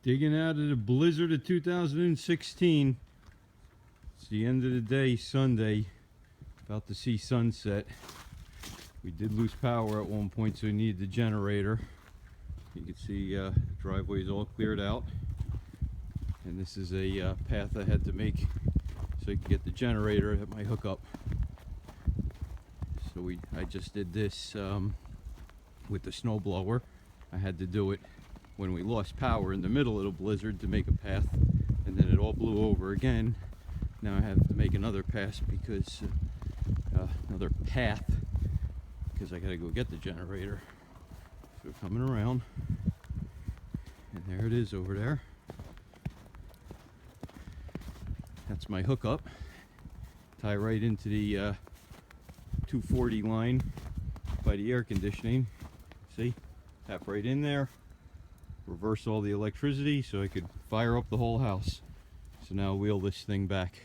Digging out of the blizzard of 2016. It's the end of the day, Sunday. About to see sunset. We did lose power at one point, so we needed the generator. You can see the driveway is all cleared out. And this is a path I had to make so I could get the generator at my hookup. So I just did this with the snowblower. I had to do it when we lost power in the middle of the blizzard to make a path, and then it all blew over again. Now I have to make another path because I gotta go get the generator. So coming around, and there it is over there. That's my hookup. Tie right into the 240 line by the air conditioning. See? Tap right in there. Reverse all the electricity so I could fire up the whole house. So now wheel this thing back.